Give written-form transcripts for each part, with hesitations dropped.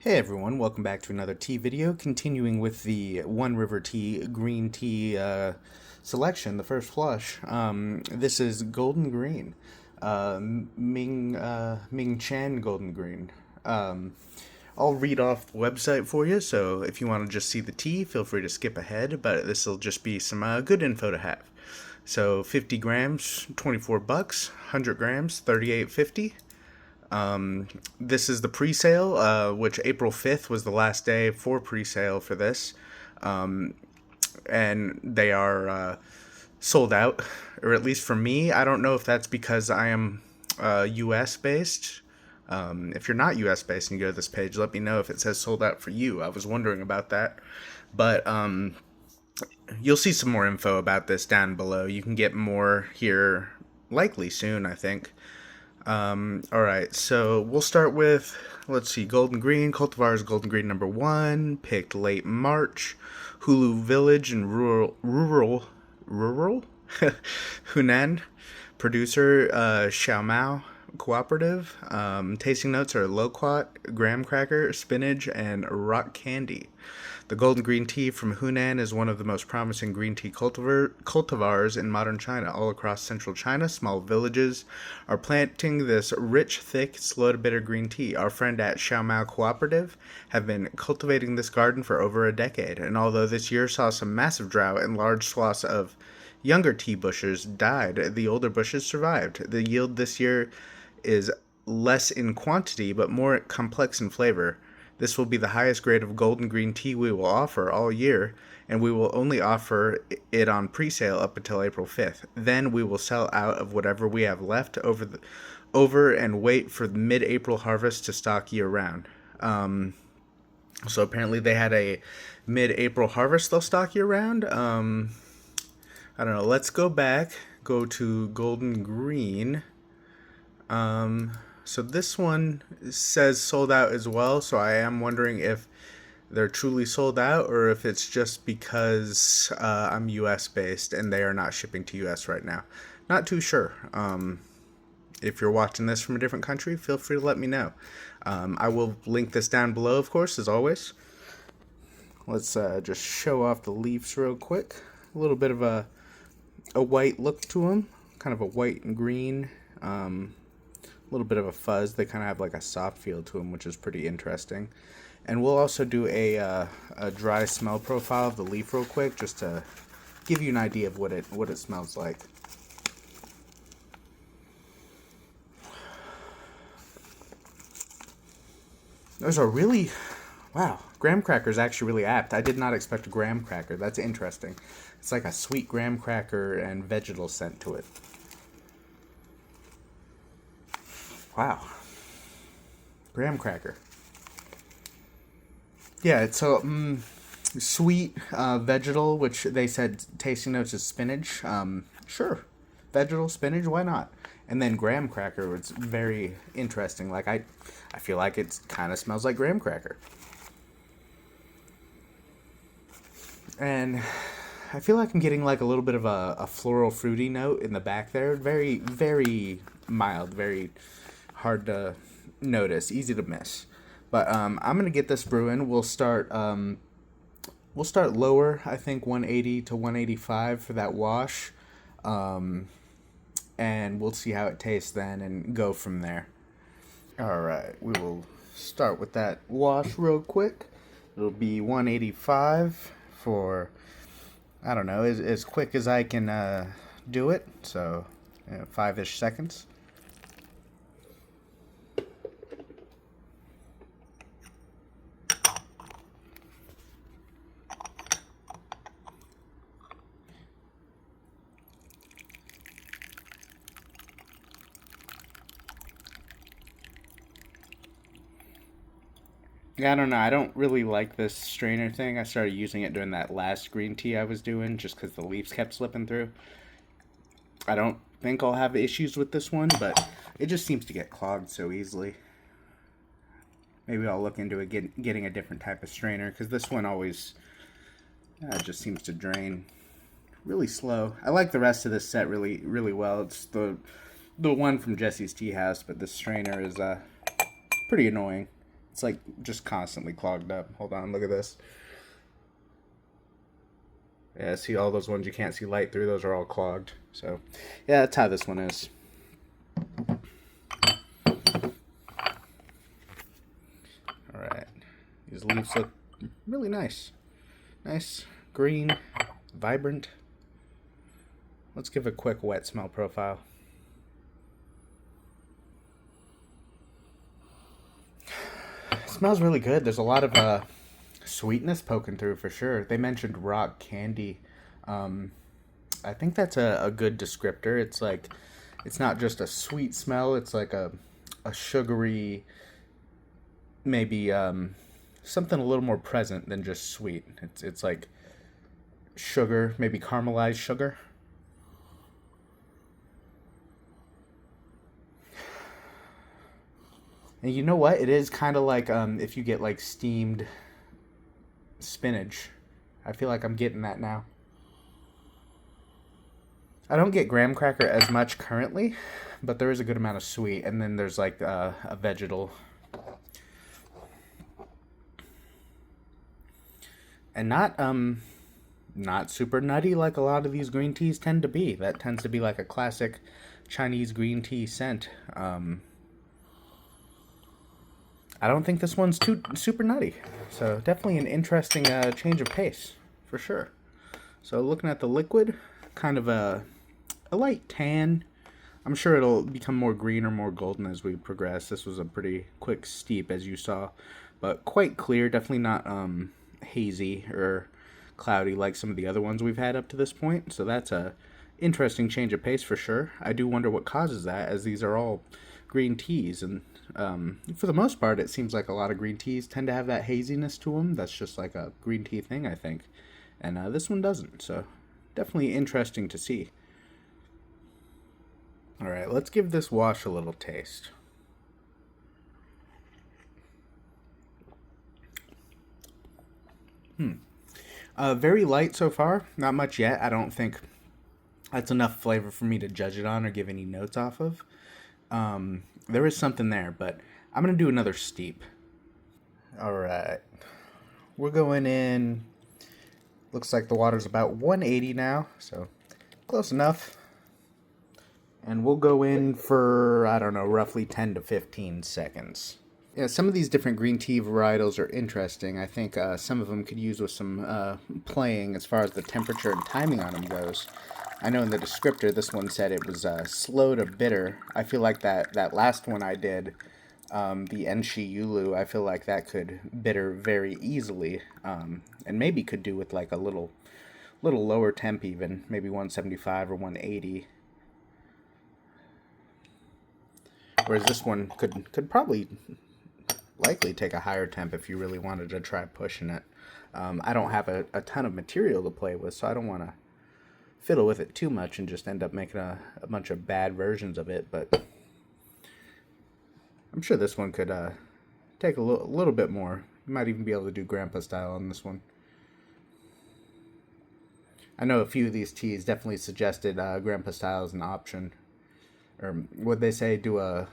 Hey everyone, welcome back to another tea video, continuing with the One River Tea green tea selection, the first flush. This is Golden Green, Mingqian Golden Green. I'll read off the website for you, so if you want to just see the tea, feel free to skip ahead, but this will just be some good info to have. So 50 grams, 24 bucks, 100 grams, 38.50. This is the pre-sale, which April 5th was the last day for pre-sale for this. And they are sold out, or at least for me. I don't know if that's because I am US based. If you're not US based and you go to this page, let me know if it says sold out for you. I was wondering about that. But you'll see some more info about this down below. You can get more here likely soon, I think. Alright, so we'll start with, let's see, Golden Green. Cultivar's Golden Green number 1, picked late March. Hulu Village in rural Hunan. Producer, Xiaomao Cooperative. Tasting notes are loquat, graham cracker, spinach, and rock candy. The Golden Green Tea from Hunan is one of the most promising green tea cultivars in modern China. All across central China, small villages are planting this rich, thick, slow-to-bitter green tea. Our friend at Xiaomao Cooperative have been cultivating this garden for over a decade, and although this year saw some massive drought and large swaths of younger tea bushes died, the older bushes survived. The yield this year is less in quantity, but more complex in flavor. This will be the highest grade of golden green tea we will offer all year, and we will only offer it on pre-sale up until April 5th. Then we will sell out of whatever we have left over and wait for the mid-April harvest to stock year-round. So apparently they had a mid-April harvest they'll stock year-round. I don't know. Let's go to Golden Green. So this one says sold out as well, so I am wondering if they're truly sold out or if it's just because I'm US based and they are not shipping to US right now. Not too sure. If you're watching this from a different country, feel free to let me know. I will link this down below, of course, as always. Let's just show off the leaves real quick. A little bit of a white look to them, kind of a white and green. A little bit of a fuzz. They kind of have like a soft feel to them, which is pretty interesting. And we'll also do a dry smell profile of the leaf real quick, just to give you an idea of what it smells like. Those are really, wow, graham cracker is actually really apt. I did not expect a graham cracker. That's interesting. It's like a sweet graham cracker and vegetal scent to it. Wow. Graham cracker. Yeah, it's a sweet vegetal, which they said tasting notes is spinach. Sure. Vegetal, spinach, why not? And then graham cracker, it's very interesting. Like, I feel like it kind of smells like graham cracker. And I feel like I'm getting like a little bit of a floral fruity note in the back there. Very, very mild, very hard to notice, easy to miss. But I'm gonna get this brewing. We'll start lower, I think 180 to 185 for that wash, and we'll see how it tastes then and go from there. All right, we will start with that wash real quick. It'll be 185 for, I don't know, as quick as I can do it. So 5-ish seconds. Yeah, I don't know. I don't really like this strainer thing. I started using it during that last green tea I was doing just because the leaves kept slipping through. I don't think I'll have issues with this one, but it just seems to get clogged so easily. Maybe I'll look into getting a different type of strainer because this one always just seems to drain really slow. I like the rest of this set really, really well. It's the one from Jesse's Tea House, but this strainer is pretty annoying. It's like just constantly clogged up. Hold on, look at this. Yeah, see all those ones you can't see light through, those are all clogged. So, yeah, that's how this one is. Alright, these leaves look really nice. Nice, green, vibrant. Let's give a quick wet smell profile. It smells really good. There's a lot of sweetness poking through for sure. They mentioned rock candy. I think that's a good descriptor. It's like, it's not just a sweet smell, it's like a sugary, maybe something a little more present than just sweet. It's like sugar, maybe caramelized sugar. And you know what? It is kind of like if you get like steamed spinach. I feel like I'm getting that now. I don't get graham cracker as much currently, but there is a good amount of sweet, and then there's like a vegetal. And not super nutty like a lot of these green teas tend to be. That tends to be like a classic Chinese green tea scent. I don't think this one's too super nutty. So definitely an interesting change of pace, for sure. So looking at the liquid, kind of a light tan. I'm sure it'll become more green or more golden as we progress. This was a pretty quick steep, as you saw, but quite clear. Definitely not hazy or cloudy like some of the other ones we've had up to this point. So that's a interesting change of pace for sure. I do wonder what causes that, as these are all green teas, and for the most part it seems like a lot of green teas tend to have that haziness to them. That's just like a green tea thing, I think, and this one doesn't. So definitely interesting to see. All right, let's give this wash a little taste. Very light so far. Not much yet. I don't think that's enough flavor for me to judge it on or give any notes off of. There is something there, but I'm going to do another steep. All right. We're going in. Looks like the water's about 180 now, so close enough. And we'll go in for, I don't know, roughly 10 to 15 seconds. Yeah, some of these different green tea varietals are interesting. I think some of them could use with some playing as far as the temperature and timing on them goes. I know in the descriptor, this one said it was slow to bitter. I feel like that last one I did, the Enshi Yulu, I feel like that could bitter very easily, and maybe could do with like a little lower temp even, maybe 175 or 180. Whereas this one could probably likely take a higher temp if you really wanted to try pushing it. I don't have a ton of material to play with, so I don't want to fiddle with it too much and just end up making a bunch of bad versions of it, but I'm sure this one could take a little bit more. You might even be able to do grandpa style on this one. I know a few of these teas definitely suggested grandpa style as an option. Or would they say do a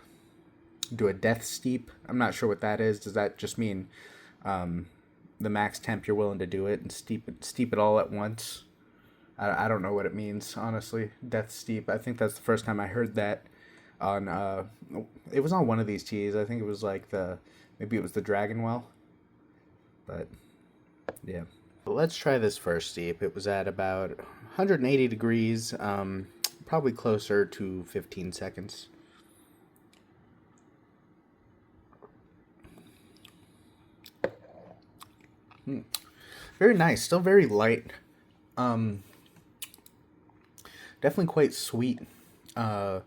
death steep? I'm not sure what that is. Does that just mean the max temp you're willing to do it and steep it all at once? I don't know what it means, honestly. Death steep. I think that's the first time I heard that on it was on one of these teas. I think it was like maybe it was the Dragon Well. But yeah. Let's try this first steep. It was at about 180 degrees, probably closer to 15 seconds. Very nice. Still very light. Definitely quite sweet. A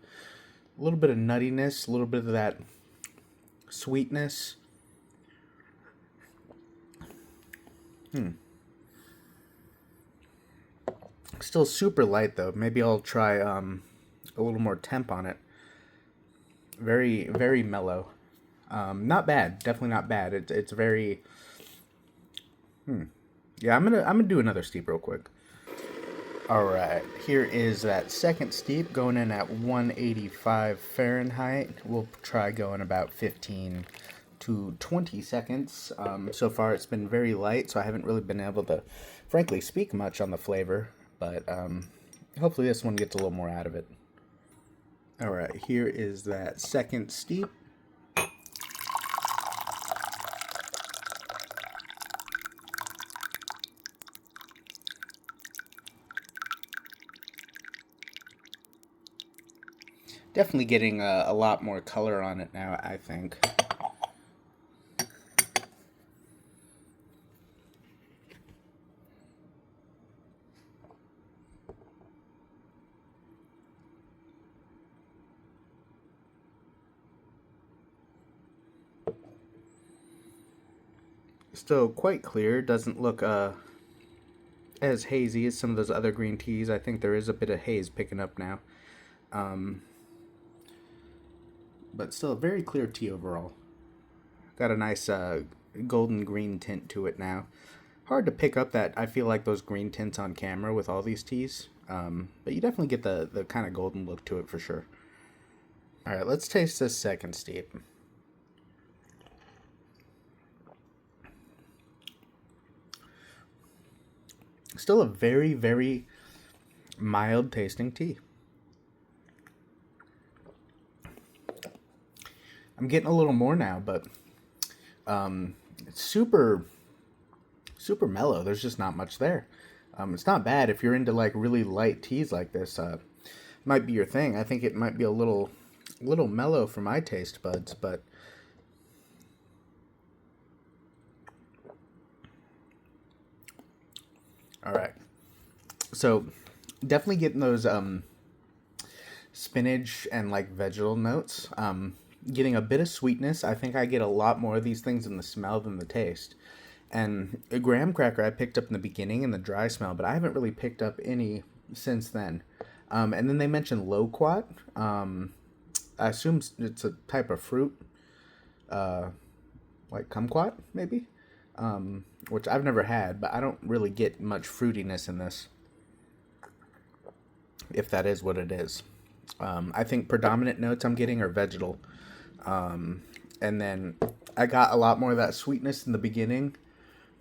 little bit of nuttiness, a little bit of that sweetness. Still super light though. Maybe I'll try a little more temp on it. Very, very mellow. Not bad. Definitely not bad. It's very. Yeah, I'm gonna do another steep real quick. All right, here is that second steep going in at 185 Fahrenheit. We'll try going about 15 to 20 seconds. So far it's been very light, so I haven't really been able to, frankly, speak much on the flavor, but hopefully this one gets a little more out of it. Alright, here is that second steep. Definitely getting a lot more color on it now, I think. Still quite clear, doesn't look as hazy as some of those other green teas. I think there is a bit of haze picking up now. But still a very clear tea overall. Got a nice golden green tint to it now. Hard to pick up that, I feel like, those green tints on camera with all these teas. But you definitely get the kind of golden look to it for sure. Alright, let's taste this second steep. Still a very, very mild tasting tea. I'm getting a little more now, but it's super mellow. There's just not much there. It's not bad if you're into like really light teas like this. Might be your thing. I think it might be a little mellow for my taste buds, but all right. So definitely getting those spinach and like vegetal notes. Getting a bit of sweetness. I think I get a lot more of these things in the smell than the taste. And a graham cracker I picked up in the beginning in the dry smell, but I haven't really picked up any since then. And then they mentioned loquat. I assume it's a type of fruit, like kumquat maybe, which I've never had, but I don't really get much fruitiness in this, if that is what it is. I think predominant notes I'm getting are vegetal. And then I got a lot more of that sweetness in the beginning,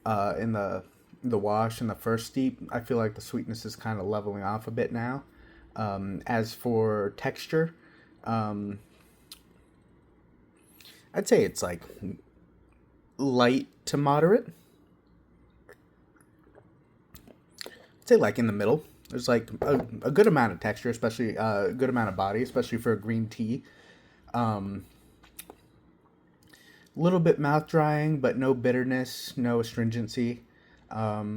in the wash and the first steep. I feel like the sweetness is kind of leveling off a bit now. As for texture, I'd say it's like light to moderate. I'd say like in the middle. There's like a good amount of texture, especially a good amount of body, especially for a green tea. Little bit mouth drying, but no bitterness, no astringency. Yeah,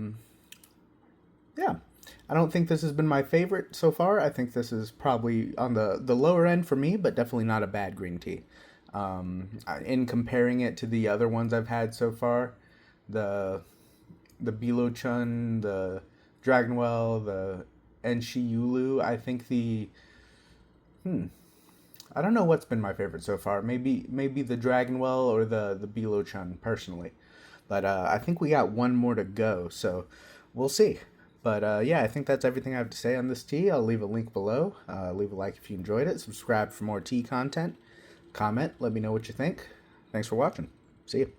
I don't think this has been my favorite so far. I think this is probably on the lower end for me, but definitely not a bad green tea. In comparing it to the other ones I've had so far, the Bilochun, the Dragonwell, the Enshi Yulu, I think I don't know what's been my favorite so far. Maybe the Dragonwell or the Bilochun personally. But I think we got one more to go, so we'll see. But yeah, I think that's everything I have to say on this tea. I'll leave a link below. Leave a like if you enjoyed it. Subscribe for more tea content. Comment. Let me know what you think. Thanks for watching. See you.